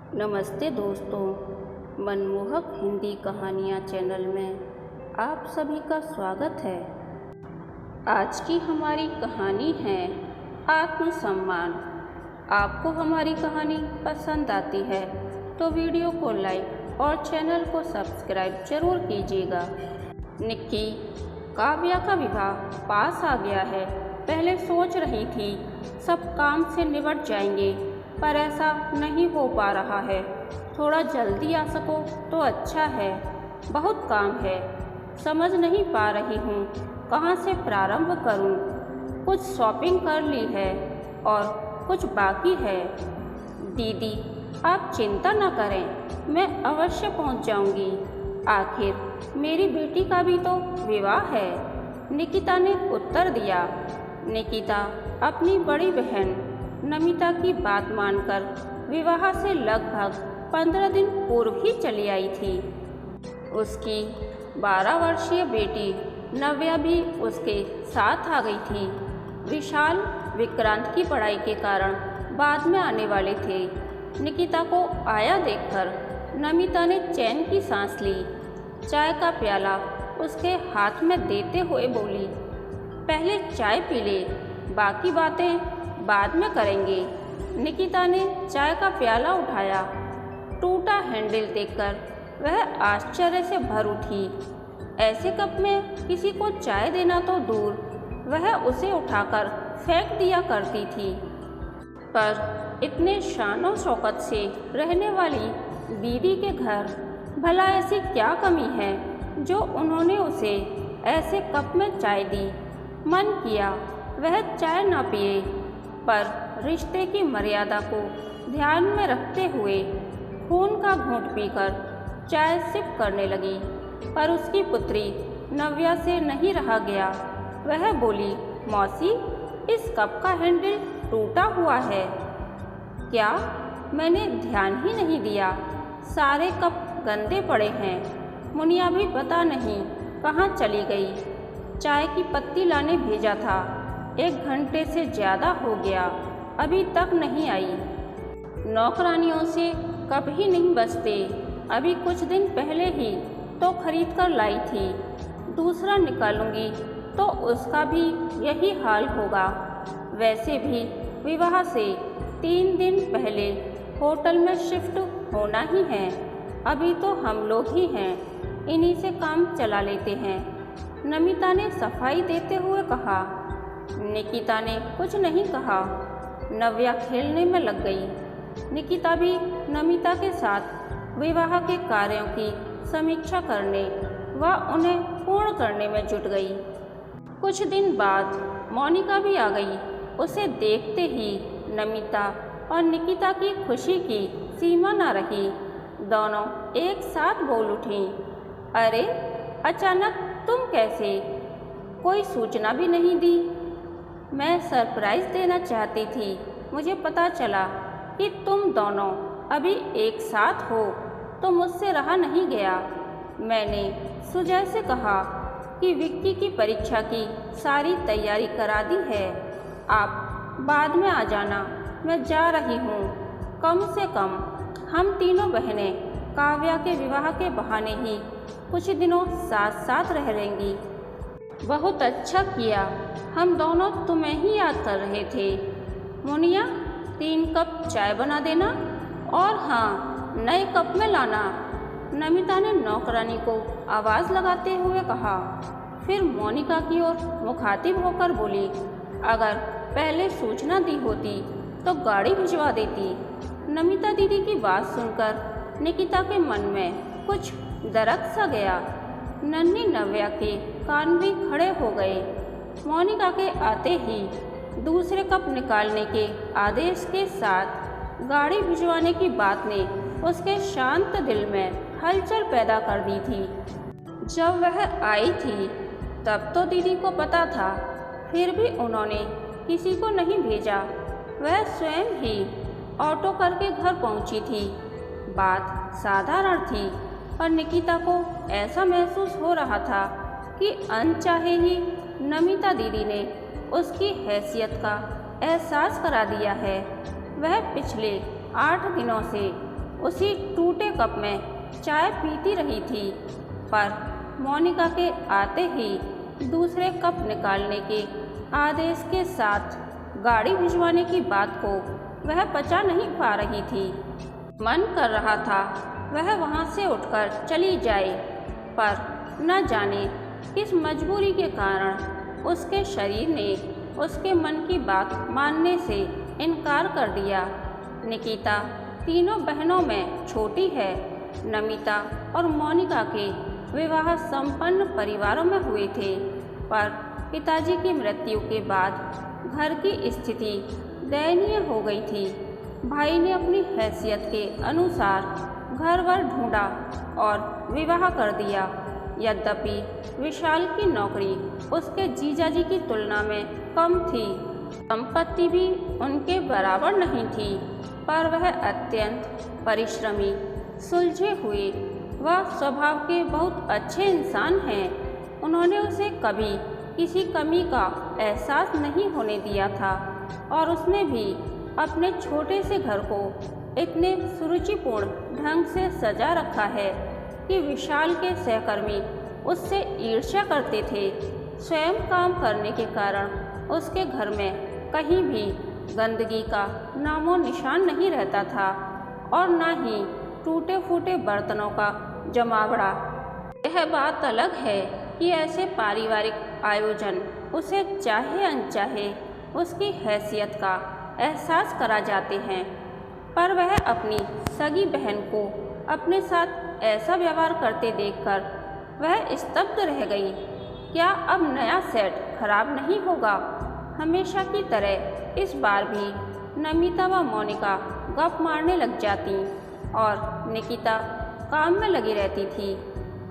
नमस्ते दोस्तों, मनमोहक हिंदी कहानियाँ चैनल में आप सभी का स्वागत है। आज की हमारी कहानी है आत्मसम्मान। आपको हमारी कहानी पसंद आती है तो वीडियो को लाइक और चैनल को सब्सक्राइब जरूर कीजिएगा। निक्की, काव्या का विवाह पास आ गया है। पहले सोच रही थी सब काम से निपट जाएंगे, पर ऐसा नहीं हो पा रहा है। थोड़ा जल्दी आ सको तो अच्छा है, बहुत काम है। समझ नहीं पा रही हूँ कहाँ से प्रारंभ करूँ। कुछ शॉपिंग कर ली है और कुछ बाकी है। दीदी, आप चिंता न करें, मैं अवश्य पहुँच जाऊँगी। आखिर मेरी बेटी का भी तो विवाह है, निकिता ने उत्तर दिया। निकिता अपनी बड़ी बहन नमिता की बात मानकर विवाह से लगभग 15 दिन पूर्व ही चली आई थी। उसकी 12 वर्षीय बेटी नव्या भी उसके साथ आ गई थी। विशाल विक्रांत की पढ़ाई के कारण बाद में आने वाले थे। निकिता को आया देखकर नमिता ने चैन की सांस ली। चाय का प्याला उसके हाथ में देते हुए बोली, पहले चाय पी ले, बाकी बातें बाद में करेंगे। निकिता ने चाय का प्याला उठाया। टूटा हैंडल देखकर वह आश्चर्य से भर उठी। ऐसे कप में किसी को चाय देना तो दूर, वह उसे उठाकर फेंक दिया करती थी। पर इतने शानो शौकत से रहने वाली दीदी के घर भला ऐसी क्या कमी है जो उन्होंने उसे ऐसे कप में चाय दी। मन किया वह चाय न पिए, पर रिश्ते की मर्यादा को ध्यान में रखते हुए खून का घूंट पीकर चाय सिप करने लगी। पर उसकी पुत्री नव्या से नहीं रहा गया। वह बोली, मौसी, इस कप का हैंडल टूटा हुआ है। क्या? मैंने ध्यान ही नहीं दिया। सारे कप गंदे पड़े हैं। मुनिया भी पता नहीं कहाँ चली गई। चाय की पत्ती लाने भेजा था, 1 घंटे से ज़्यादा हो गया, अभी तक नहीं आई। नौकरानियों से कब ही नहीं बचते। अभी कुछ दिन पहले ही तो खरीद कर लाई थी। दूसरा निकालूंगी तो उसका भी यही हाल होगा। वैसे भी विवाह से 3 दिन पहले होटल में शिफ्ट होना ही है। अभी तो हम लोग ही हैं, इन्हीं से काम चला लेते हैं, नमिता ने सफाई देते हुए कहा। निकिता ने कुछ नहीं कहा। नव्या खेलने में लग गई। निकिता भी नमिता के साथ विवाह के कार्यों की समीक्षा करने व उन्हें पूर्ण करने में जुट गई। कुछ दिन बाद मोनिका भी आ गई। उसे देखते ही नमिता और निकिता की खुशी की सीमा न रही। दोनों एक साथ बोल उठीं, अरे अचानक तुम कैसे? कोई सूचना भी नहीं दी। मैं सरप्राइज़ देना चाहती थी। मुझे पता चला कि तुम दोनों अभी एक साथ हो तो मुझसे रहा नहीं गया। मैंने सुजय से कहा कि विक्की की परीक्षा की सारी तैयारी करा दी है। आप बाद में आ जाना, मैं जा रही हूँ। कम से कम हम तीनों बहनें काव्या के विवाह के बहाने ही कुछ दिनों साथ साथ रह लेंगी। बहुत अच्छा किया, हम दोनों तुम्हें ही याद कर रहे थे। मुनिया, 3 कप चाय बना देना और हाँ, नए कप में लाना, नमिता ने नौकरानी को आवाज़ लगाते हुए कहा। फिर मोनिका की ओर मुखातिब होकर बोली, अगर पहले सूचना दी होती तो गाड़ी भिजवा देती। नमिता दीदी की बात सुनकर निकिता के मन में कुछ दरक सा गया। नन्ही नव्या के कान भी खड़े हो गए। मोनिका के आते ही दूसरे कप निकालने के आदेश के साथ गाड़ी भिजवाने की बात ने उसके शांत दिल में हलचल पैदा कर दी थी। जब वह आई थी तब तो दीदी को पता था, फिर भी उन्होंने किसी को नहीं भेजा। वह स्वयं ही ऑटो करके घर पहुंची थी। बात साधारण थी, पर निकिता को ऐसा महसूस हो रहा था कि अनचाहे ही नमिता दीदी ने उसकी हैसियत का एहसास करा दिया है। वह पिछले 8 दिनों से उसी टूटे कप में चाय पीती रही थी, पर मोनिका के आते ही दूसरे कप निकालने के आदेश के साथ गाड़ी भिजवाने की बात को वह पचा नहीं पा रही थी। मन कर रहा था वह वहाँ से उठकर चली जाए, पर न जाने किस मजबूरी के कारण उसके शरीर ने उसके मन की बात मानने से इनकार कर दिया। निकिता तीनों बहनों में छोटी है। नमिता और मोनिका के विवाह संपन्न परिवारों में हुए थे, पर पिताजी की मृत्यु के बाद घर की स्थिति दयनीय हो गई थी। भाई ने अपनी हैसियत के अनुसार घर-वर ढूंढा और विवाह कर दिया। यद्यपि विशाल की नौकरी उसके जीजाजी की तुलना में कम थी, संपत्ति भी उनके बराबर नहीं थी, पर वह अत्यंत परिश्रमी, सुलझे हुए व स्वभाव के बहुत अच्छे इंसान हैं। उन्होंने उसे कभी किसी कमी का एहसास नहीं होने दिया था और उसने भी अपने छोटे से घर को इतने सुरुचिपूर्ण ढंग से सजा रखा है कि विशाल के सहकर्मी उससे ईर्ष्या करते थे। स्वयं काम करने के कारण उसके घर में कहीं भी गंदगी का नामो निशान नहीं रहता था और न ही टूटे फूटे बर्तनों का जमावड़ा। यह बात अलग है कि ऐसे पारिवारिक आयोजन उसे चाहे अनचाहे उसकी हैसियत का एहसास करा जाते हैं, पर वह अपनी सगी बहन को अपने साथ ऐसा व्यवहार करते देखकर वह स्तब्ध रह गई। क्या अब नया सेट खराब नहीं होगा? हमेशा की तरह इस बार भी नमिता व मोनिका गप मारने लग जाती और निकिता काम में लगी रहती थी।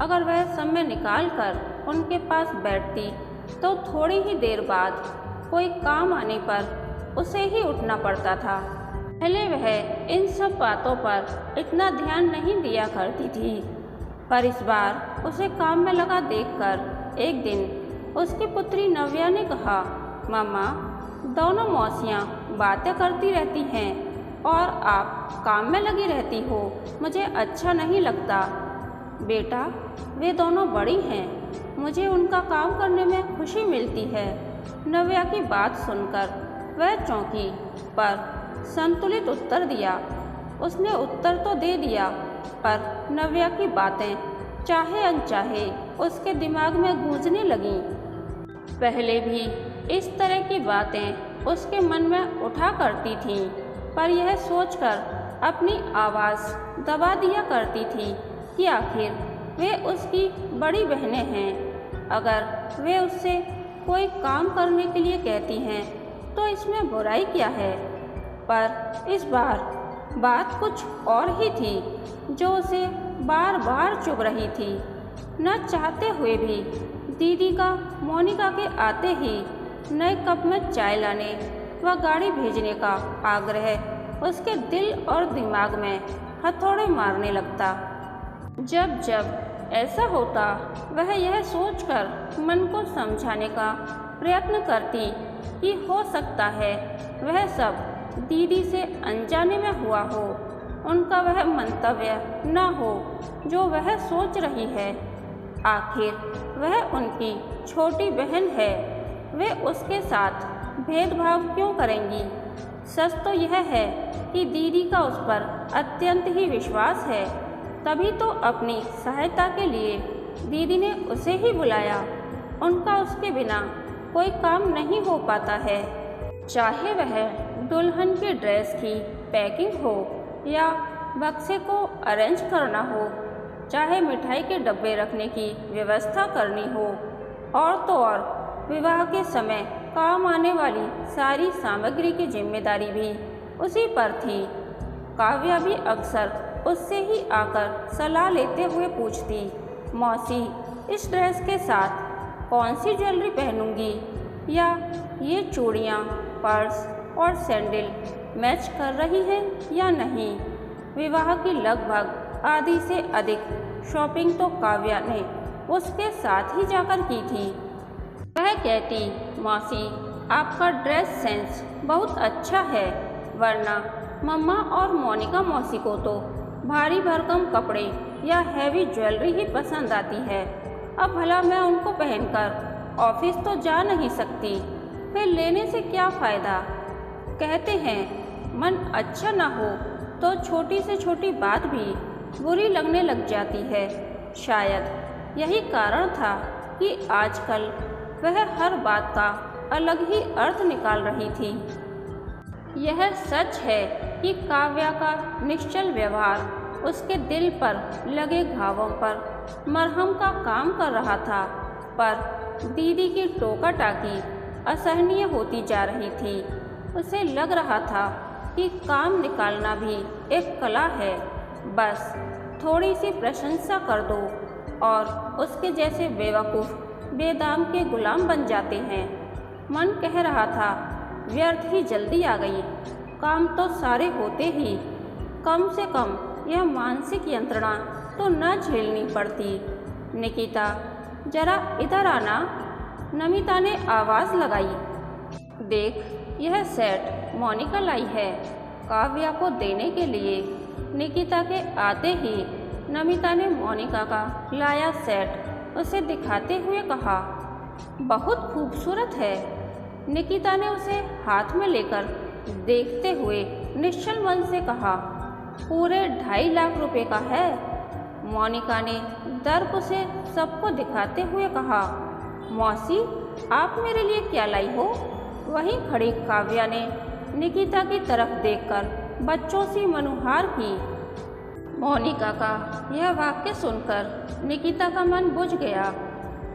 अगर वह समय निकाल कर उनके पास बैठती तो थोड़ी ही देर बाद कोई काम आने पर उसे ही उठना पड़ता था। पहले वह इन सब बातों पर इतना ध्यान नहीं दिया करती थी, पर इस बार उसे काम में लगा देखकर एक दिन उसकी पुत्री नव्या ने कहा, मम्मा, दोनों मौसियाँ बातें करती रहती हैं और आप काम में लगी रहती हो, मुझे अच्छा नहीं लगता। बेटा, वे दोनों बड़ी हैं, मुझे उनका काम करने में खुशी मिलती है। नव्या की बात सुनकर वह चौंकी, पर संतुलित उत्तर दिया। उसने उत्तर तो दे दिया, पर नव्या की बातें चाहे अनचाहे उसके दिमाग में गूंजने लगीं। पहले भी इस तरह की बातें उसके मन में उठा करती थीं, पर यह सोचकर अपनी आवाज़ दबा दिया करती थी कि आखिर वे उसकी बड़ी बहनें हैं। अगर वे उससे कोई काम करने के लिए कहती हैं तो इसमें बुराई क्या है? पर इस बार बात कुछ और ही थी जो उसे बार बार चुभ रही थी। न चाहते हुए भी दीदी का मोनिका के आते ही नए कप में चाय लाने व गाड़ी भेजने का आग्रह उसके दिल और दिमाग में हथौड़े मारने लगता। जब जब ऐसा होता वह यह सोचकर मन को समझाने का प्रयत्न करती कि हो सकता है वह सब दीदी से अनजाने में हुआ हो, उनका वह मंतव्य न हो जो वह सोच रही है। आखिर वह उनकी छोटी बहन है, वे उसके साथ भेदभाव क्यों करेंगी? सच तो यह है कि दीदी का उस पर अत्यंत ही विश्वास है, तभी तो अपनी सहायता के लिए दीदी ने उसे ही बुलाया। उनका उसके बिना कोई काम नहीं हो पाता है, चाहे वह दुल्हन की ड्रेस की पैकिंग हो या बक्से को अरेंज करना हो, चाहे मिठाई के डब्बे रखने की व्यवस्था करनी हो, और तो और विवाह के समय काम आने वाली सारी सामग्री की जिम्मेदारी भी उसी पर थी। काव्या भी अक्सर उससे ही आकर सलाह लेते हुए पूछती, मौसी, इस ड्रेस के साथ कौन सी ज्वेलरी पहनूंगी, या ये चूड़ियाँ, पर्स और सैंडल मैच कर रही हैं या नहीं। विवाह की लगभग आधी से अधिक शॉपिंग तो काव्या ने उसके साथ ही जाकर की थी। वह कहती, मौसी, आपका ड्रेस सेंस बहुत अच्छा है, वरना मम्मा और मोनिका मौसी को तो भारी भरकम कपड़े या हैवी ज्वेलरी ही पसंद आती है। अब भला मैं उनको पहनकर ऑफिस तो जा नहीं सकती, फिर लेने से क्या फ़ायदा। कहते हैं मन अच्छा ना हो तो छोटी से छोटी बात भी बुरी लगने लग जाती है। शायद यही कारण था कि आजकल वह हर बात का अलग ही अर्थ निकाल रही थी। यह सच है कि काव्या का निश्चल व्यवहार उसके दिल पर लगे घावों पर मरहम का काम कर रहा था, पर दीदी की टोका टाकी असहनीय होती जा रही थी। उसे लग रहा था कि काम निकालना भी एक कला है, बस थोड़ी सी प्रशंसा कर दो और उसके जैसे बेवकूफ़ बेदाम के गुलाम बन जाते हैं। मन कह रहा था व्यर्थ ही जल्दी आ गई, काम तो सारे होते ही, कम से कम यह मानसिक यंत्रणा तो न झेलनी पड़ती। निकिता जरा इधर आना, नमिता ने आवाज़ लगाई। देख यह सेट मोनिका लाई है काव्या को देने के लिए। निकिता के आते ही नमिता ने मोनिका का लाया सेट उसे दिखाते हुए कहा, बहुत खूबसूरत है। निकिता ने उसे हाथ में लेकर देखते हुए निश्चल मन से कहा, पूरे 2.5 लाख रुपए का है। मोनिका ने दर्प से सबको दिखाते हुए कहा, मौसी आप मेरे लिए क्या लाई हो। वहीं खड़ी काव्या ने निकिता की तरफ देखकर बच्चों सी मनुहार की। मोनिका का यह वाक्य सुनकर निकिता का मन बुझ गया।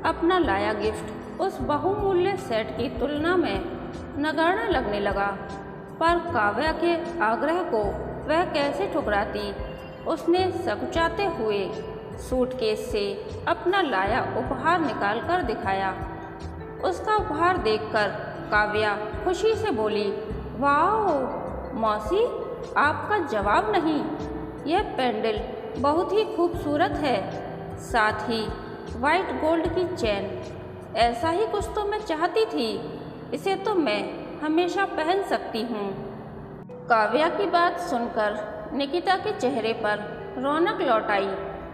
अपना लाया गिफ्ट उस बहुमूल्य सेट की तुलना में नगण्य लगने लगा, पर काव्या के आग्रह को वह कैसे ठुकराती। उसने सकुचाते हुए सूटकेस से अपना लाया उपहार निकालकर दिखाया। उसका उपहार देखकर काव्या खुशी से बोली, वाह मौसी आपका जवाब नहीं, यह पेंडल बहुत ही खूबसूरत है, साथ ही वाइट गोल्ड की चेन। ऐसा ही कुछ तो मैं चाहती थी, इसे तो मैं हमेशा पहन सकती हूँ। काव्या की बात सुनकर निकिता के चेहरे पर रौनक लौट आई।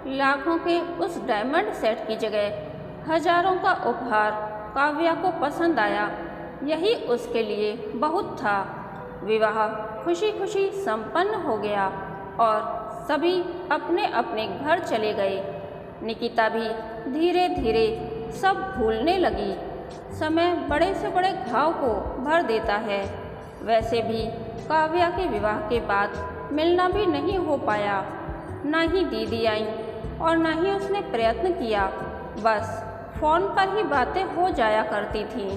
लाखों के उस डायमंड सेट की जगह हजारों का उपहार काव्या को पसंद आया, यही उसके लिए बहुत था। विवाह खुशी खुशी संपन्न हो गया और सभी अपने अपने घर चले गए। निकिता भी धीरे धीरे सब भूलने लगी। समय बड़े से बड़े घाव को भर देता है। वैसे भी काव्या के विवाह के बाद मिलना भी नहीं हो पाया। न ही दीदी आई और न ही उसने प्रयत्न किया, बस फ़ोन पर ही बातें हो जाया करती थीं।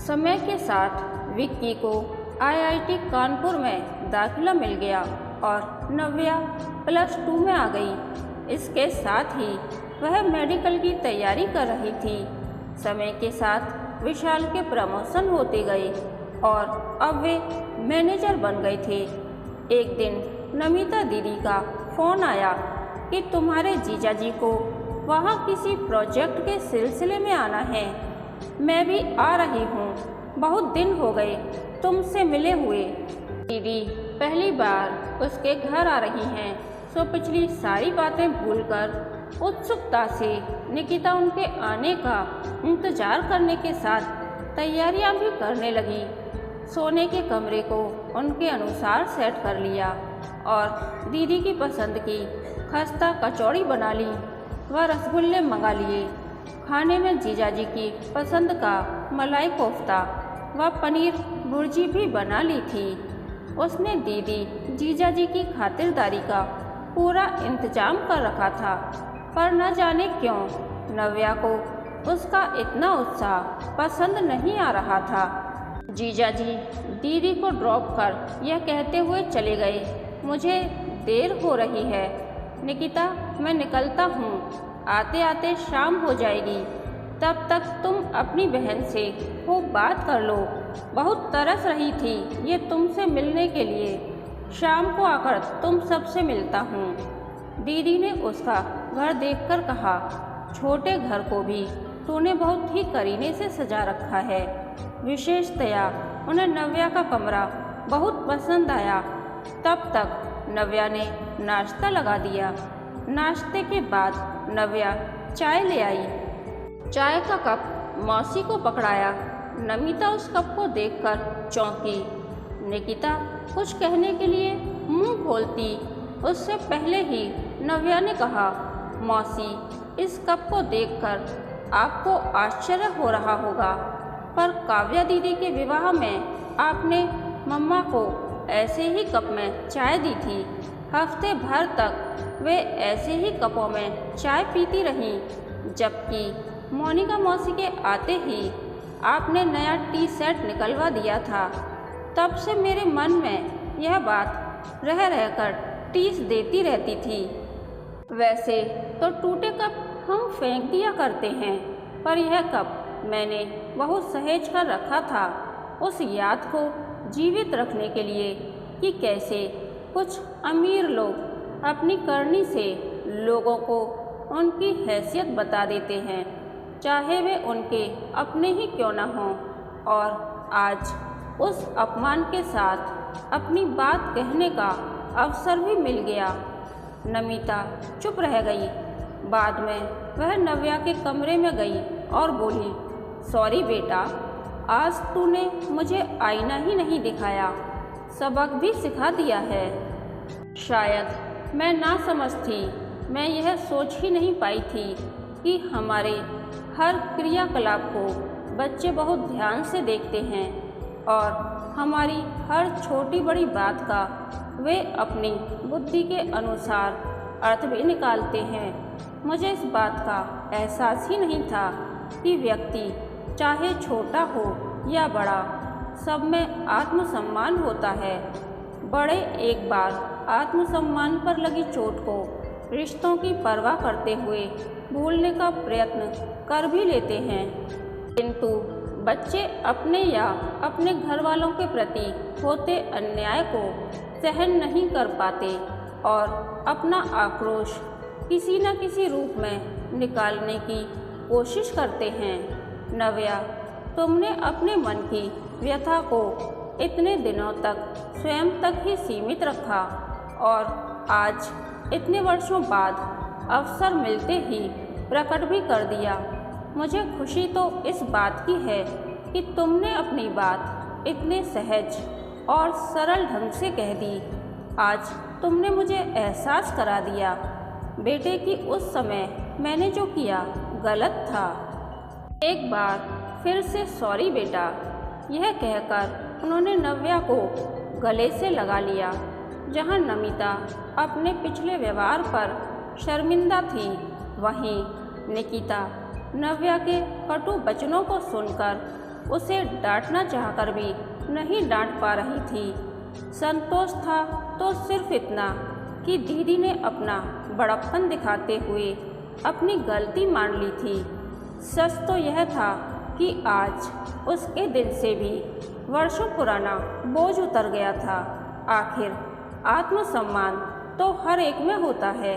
समय के साथ विक्की को IIT कानपुर में दाखिला मिल गया और नव्या +2 में आ गई। इसके साथ ही वह मेडिकल की तैयारी कर रही थी। समय के साथ विशाल के प्रमोशन होते गए और अब वे मैनेजर बन गए थे। एक दिन नमिता दीदी का फ़ोन आया कि तुम्हारे जीजाजी को वहाँ किसी प्रोजेक्ट के सिलसिले में आना है। मैं भी आ रही हूँ, बहुत दिन हो गए तुमसे मिले हुए। दीदी पहली बार उसके घर आ रही हैं, सो पिछली सारी बातें भूलकर उत्सुकता से निकिता उनके आने का इंतज़ार करने के साथ तैयारियां भी करने लगी। सोने के कमरे को उनके अनुसार सेट कर लिया और दीदी की पसंद की खस्ता कचौड़ी बना ली व रसगुल्ले मंगा लिए। खाने में जीजाजी की पसंद का मलाई कोफ्ता व पनीर भुर्जी भी बना ली थी। उसने दीदी जीजाजी की खातिरदारी का पूरा इंतजाम कर रखा था, पर न जाने क्यों नव्या को उसका इतना उत्साह पसंद नहीं आ रहा था। जीजाजी दीदी को ड्रॉप कर यह कहते हुए चले गए, मुझे देर हो रही है निकिता, मैं निकलता हूँ, आते आते शाम हो जाएगी, तब तक तुम अपनी बहन से खूब बात कर लो, बहुत तरस रही थी ये तुमसे मिलने के लिए, शाम को आकर तुम सबसे मिलता हूँ। दीदी ने उसका घर देखकर कहा, छोटे घर को भी तूने बहुत ही करीने से सजा रखा है। विशेषतया उन्हें नव्या का कमरा बहुत पसंद आया। तब तक नव्या ने नाश्ता लगा दिया। नाश्ते के बाद नव्या चाय ले आई। चाय का कप मौसी को पकड़ाया। नमिता उस कप को देखकर चौंकी। निकिता कुछ कहने के लिए मुंह खोलती उससे पहले ही नव्या ने कहा, मौसी, इस कप को देखकर आपको आश्चर्य हो रहा होगा, पर काव्या दीदी के विवाह में आपने मम्मा को ऐसे ही कप में चाय दी थी। हफ्ते भर तक वे ऐसे ही कपों में चाय पीती रहीं, जबकि मोनिका मौसी के आते ही आपने नया टी सेट निकलवा दिया था। तब से मेरे मन में यह बात रह रहकर टीस देती रहती थी। वैसे तो टूटे कप हम फेंक दिया करते हैं, पर यह कप मैंने बहुत सहेज कर रखा था उस याद को जीवित रखने के लिए कि कैसे कुछ अमीर लोग अपनी करनी से लोगों को उनकी हैसियत बता देते हैं, चाहे वे उनके अपने ही क्यों न हों। और आज उस अपमान के साथ अपनी बात कहने का अवसर भी मिल गया। नमिता चुप रह गई। बाद में वह नव्या के कमरे में गई और बोली, सॉरी बेटा, आज तूने मुझे आईना ही नहीं दिखाया, सबक भी सिखा दिया है। शायद मैं ना समझ थी, मैं यह सोच ही नहीं पाई थी कि हमारे हर क्रियाकलाप को बच्चे बहुत ध्यान से देखते हैं और हमारी हर छोटी बड़ी बात का वे अपनी बुद्धि के अनुसार अर्थ भी निकालते हैं। मुझे इस बात का एहसास ही नहीं था कि व्यक्ति चाहे छोटा हो या बड़ा, सब में आत्मसम्मान होता है। बड़े एक बार आत्मसम्मान पर लगी चोट को रिश्तों की परवाह करते हुए भूलने का प्रयत्न कर भी लेते हैं, किंतु बच्चे अपने या अपने घर वालों के प्रति होते अन्याय को सहन नहीं कर पाते और अपना आक्रोश किसी न किसी रूप में निकालने की कोशिश करते हैं। नव्या, तुमने अपने मन की व्यथा को इतने दिनों तक स्वयं तक ही सीमित रखा और आज इतने वर्षों बाद अवसर मिलते ही प्रकट भी कर दिया। मुझे खुशी तो इस बात की है कि तुमने अपनी बात इतने सहज और सरल ढंग से कह दी। आज तुमने मुझे एहसास करा दिया बेटे कि उस समय मैंने जो किया गलत था। एक बार फिर से सॉरी बेटा, यह कहकर उन्होंने नव्या को गले से लगा लिया। जहां नमिता अपने पिछले व्यवहार पर शर्मिंदा थी, वहीं निकिता नव्या के कटु वचनों को सुनकर उसे डांटना चाहकर भी नहीं डांट पा रही थी। संतोष था तो सिर्फ इतना कि दीदी ने अपना बड़प्पन दिखाते हुए अपनी गलती मान ली थी। सच तो यह था कि आज उसके दिल से भी वर्षों पुराना बोझ उतर गया था। आखिर आत्मसम्मान तो हर एक में होता है।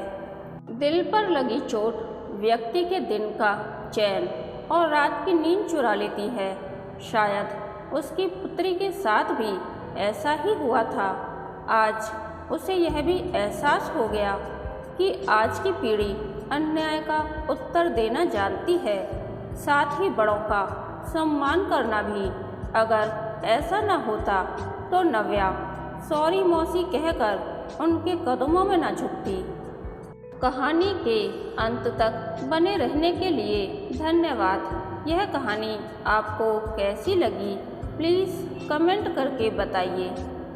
दिल पर लगी चोट व्यक्ति के दिन का चैन और रात की नींद चुरा लेती है। शायद उसकी पुत्री के साथ भी ऐसा ही हुआ था। आज उसे यह भी एहसास हो गया कि आज की पीढ़ी अन्याय का उत्तर देना जानती है, साथ ही बड़ों का सम्मान करना भी। अगर ऐसा न होता तो नव्या सॉरी मौसी कहकर उनके कदमों में न झुकती। कहानी के अंत तक बने रहने के लिए धन्यवाद। यह कहानी आपको कैसी लगी प्लीज़ कमेंट करके बताइए।